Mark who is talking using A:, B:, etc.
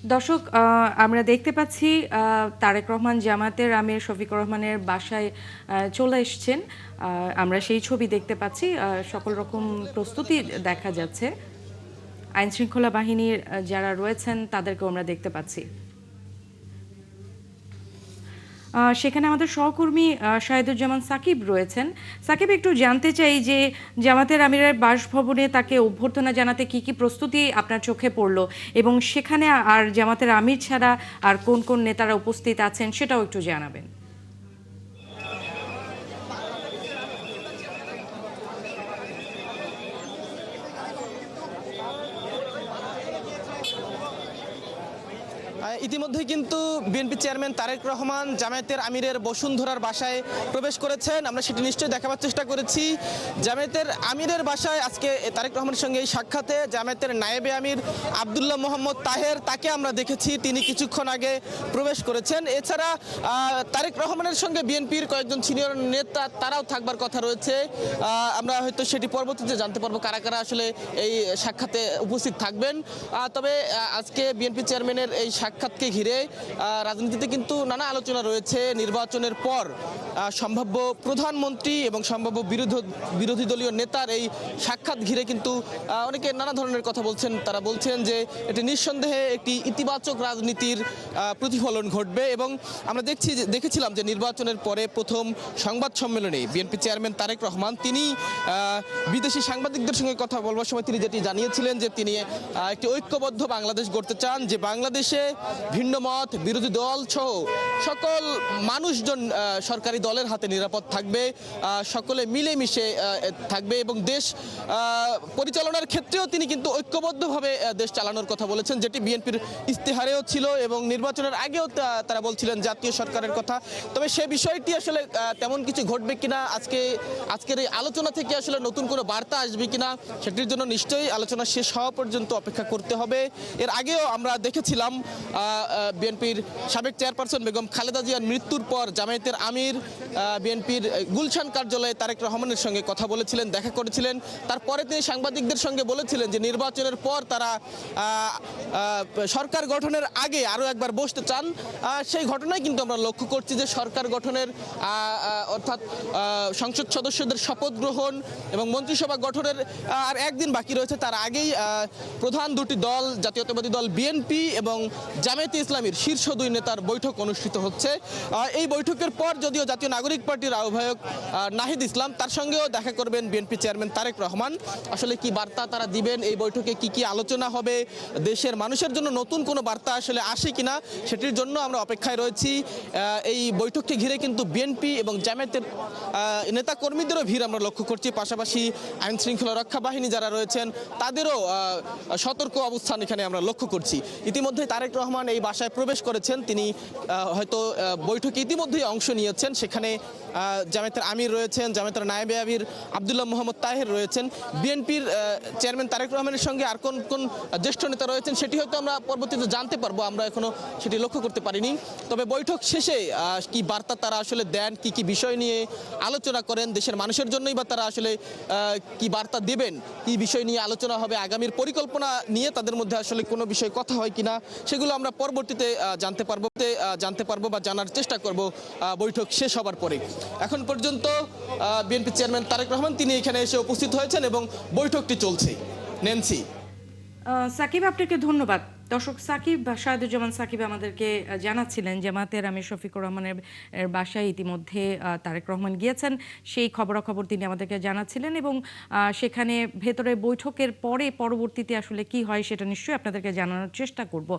A: দর্শক, আমরা দেখতে পাচ্ছি তারেক রহমান জামায়াতের আমির শফিকুর রহমানের বাসায় চলে এসেছেন। আমরা সেই ছবি দেখতে পাচ্ছি। সকল রকম প্রস্তুতি দেখা যাচ্ছে। আইন শৃঙ্খলা বাহিনীর যারা রয়েছেন তাদেরকেও আমরা দেখতে পাচ্ছি। সেখানে আমাদের সহকর্মী শাহিদুজ্জামান সাকিব রয়েছেন। সাকিব, একটু জানতে চাই যে জামাতের আমিরের বাসভবনে তাকে অভ্যর্থনা জানাতে কি কি প্রস্তুতি আপনার চোখে পড়লো, এবং সেখানে আর জামাতের আমির ছাড়া আর কোন কোন নেতারা উপস্থিত আছেন সেটাও একটু জানাবেন।
B: ইতিমধ্যে কিন্তু বিএনপি চেয়ারম্যান তারেক রহমান জামায়াতের আমিরের বসুন্ধরার বাসায় প্রবেশ করেছেন। আমরা সেটি নিশ্চয়ই দেখাবার চেষ্টা করেছি। জামায়াতের আমিরের বাসায় আজকে তারেক রহমানের সঙ্গে এই সাক্ষাতে জামায়াতের নায়েবে আমির আব্দুল্লাহ মোহাম্মদ তাহের, তাকে আমরা দেখেছি, তিনি কিছুক্ষণ আগে প্রবেশ করেছেন। এছাড়া তারেক রহমানের সঙ্গে বিএনপির কয়েকজন সিনিয়র নেতা তারাও থাকবার কথা রয়েছে। আমরা হয়তো সেটি পরবর্তীতে জানতে পারবো কারা কারা আসলে এই সাক্ষাতে উপস্থিত থাকবেন। তবে আজকে বিএনপি চেয়ারম্যানের এই সাক্ষাৎকে ঘিরে রাজনীতিতে কিন্তু নানা আলোচনা রয়েছে। নির্বাচনের পর সম্ভাব্য প্রধানমন্ত্রী এবং সম্ভাব্য বিরোধী দলীয় নেতার এই সাক্ষাৎ ঘিরে কিন্তু অনেকে নানা ধরনের কথা বলছেন। তারা বলছেন যে এটি নিঃসন্দেহে একটি ইতিবাচক রাজনীতির প্রতিফলন ঘটবে। এবং আমরা দেখেছিলাম যে নির্বাচনের পরে প্রথম সংবাদ সম্মেলনে বিএনপি চেয়ারম্যান তারেক রহমান তিনি বিদেশি সাংবাদিকদের সঙ্গে কথা বলবার সময় তিনি যেটি জানিয়েছিলেন যে তিনি একটি ঐক্যবদ্ধ বাংলাদেশ গড়তে চান, যে বাংলাদেশে ভিন্ন মত, বিরোধী দল সহ সকল মানুষজন সরকারি দলের হাতে নিরাপদ থাকবে, সকলে মিলেমিশে থাকবে এবং দেশ পরিচালনার ক্ষেত্রেও তিনি কিন্তু ঐক্যবদ্ধভাবে দেশ চালানোর কথা বলেছেন, যেটি বিএনপির ইস্তেহারেও ছিল এবং নির্বাচনের আগেও তারা বলছিলেন জাতীয় সরকারের কথা। তবে সে বিষয়টি আসলে তেমন কিছু ঘটবে কিনা, আজকের এই আলোচনা থেকে আসলে নতুন কোনো বার্তা আসবে কিনা, সেটির জন্য নিশ্চয়ই আলোচনা শেষ হওয়া পর্যন্ত অপেক্ষা করতে হবে। এর আগেও আমরা দেখেছিলাম বিএনপির সাবেক চেয়ারপারসন বেগম খালেদা জিয়ার মৃত্যুর পর জামায়াতের আমির বিএনপির গুলশান কার্যালয়ে তারেক রহমানের সঙ্গে কথা বলেছিলেন, দেখা করেছিলেন। তারপরে তিনি সাংবাদিকদের সঙ্গে বলেছিলেন যে নির্বাচনের পর তারা সরকার গঠনের আগে আরও একবার বসতে চান। সেই ঘটনায় কিন্তু আমরা লক্ষ্য করছি যে সরকার গঠনের অর্থাৎ সংসদ সদস্যদের শপথ গ্রহণ এবং মন্ত্রিসভা গঠনের আর একদিন বাকি রয়েছে। তার আগেই প্রধান দুটি দল, জাতীয়তাবাদী দল বিএনপি এবং জামায়াতে ইসলামীর শীর্ষ দুই নেতার বৈঠক অনুষ্ঠিত হচ্ছে। এই বৈঠকের পর যদিও জাতীয় নাগরিক পার্টির আহ্বায়ক নাহিদ ইসলাম, তার সঙ্গেও দেখা করবেন বিএনপি চেয়ারম্যান তারেক রহমান। আসলে কি বার্তা তারা দিবেন, এই বৈঠকে কি কি আলোচনা হবে, দেশের মানুষের জন্য নতুন কোনো বার্তা আসলে আসে কিনা, সেটির জন্য আমরা অপেক্ষায় রয়েছি। এই বৈঠককে ঘিরে কিন্তু বিএনপি এবং জামায়াতের নেতাকর্মীদেরও ভিড় আমরা লক্ষ্য করছি। পাশাপাশি আইন শৃঙ্খলা রক্ষা বাহিনী যারা রয়েছেন তাদেরও সতর্ক অবস্থান এখানে আমরা লক্ষ্য করছি। ইতিমধ্যে তারেক রহমান এই বাসায় প্রবেশ করেছেন, তিনি হয়তো বৈঠকে ইতিমধ্যেই অংশ নিয়েছেন। সেখানে জামায়াতের আমির রয়েছেন, জামায়াতের নায়েবে আমির আব্দুল্লাহ মোহাম্মদ তাহের রয়েছেন। বিএনপির চেয়ারম্যান তারেক রহমানের সঙ্গে আর কোন কোন জ্যেষ্ঠ নেতা রয়েছেন সেটি হয়তো আমরা পরবর্তীতে জানতে পারবো, আমরা এখনো সেটি লক্ষ্য করতে পারিনি। তবে বৈঠক শেষে কি বার্তা তারা আসলে দেন, কি কি বিষয় নিয়ে আলোচনা করেন, দেশের মানুষের জন্যই বা তারা আসলে কি বার্তা দেবেন, কি বিষয় নিয়ে আলোচনা হবে, আগামীর পরিকল্পনা নিয়ে তাদের মধ্যে আসলে কোনো বিষয় কথা হয় কিনা, সেগুলো আমরা পরবর্তীতে জানতে পারবো বা জানার চেষ্টা করব বৈঠক শেষ হবার পরে। এখন পর্যন্ত বিএনপি চেয়ারম্যান তারেক রহমান তিনি এখানে এসে উপস্থিত হয়েছেন এবং বৈঠকটি চলছে। নেন্সি।
A: সাকিব, আপনাকে ধন্যবাদ। দর্শক, শাহিদুজ্জামান সাকিব আমাদেরকে জানাচ্ছিলেন জামায়াতের আমির শফিকুর রহমানের বাসায় ইতিমধ্যে তারেক রহমান গিয়েছেন, সেই খবরাখবর তিনি আমাদেরকে জানাচ্ছিলেন। এবং সেখানে ভেতরে বৈঠকের পরবর্তীতে আসলে কি হয় সেটা নিশ্চয়ই আপনাদেরকে জানানোর চেষ্টা করব।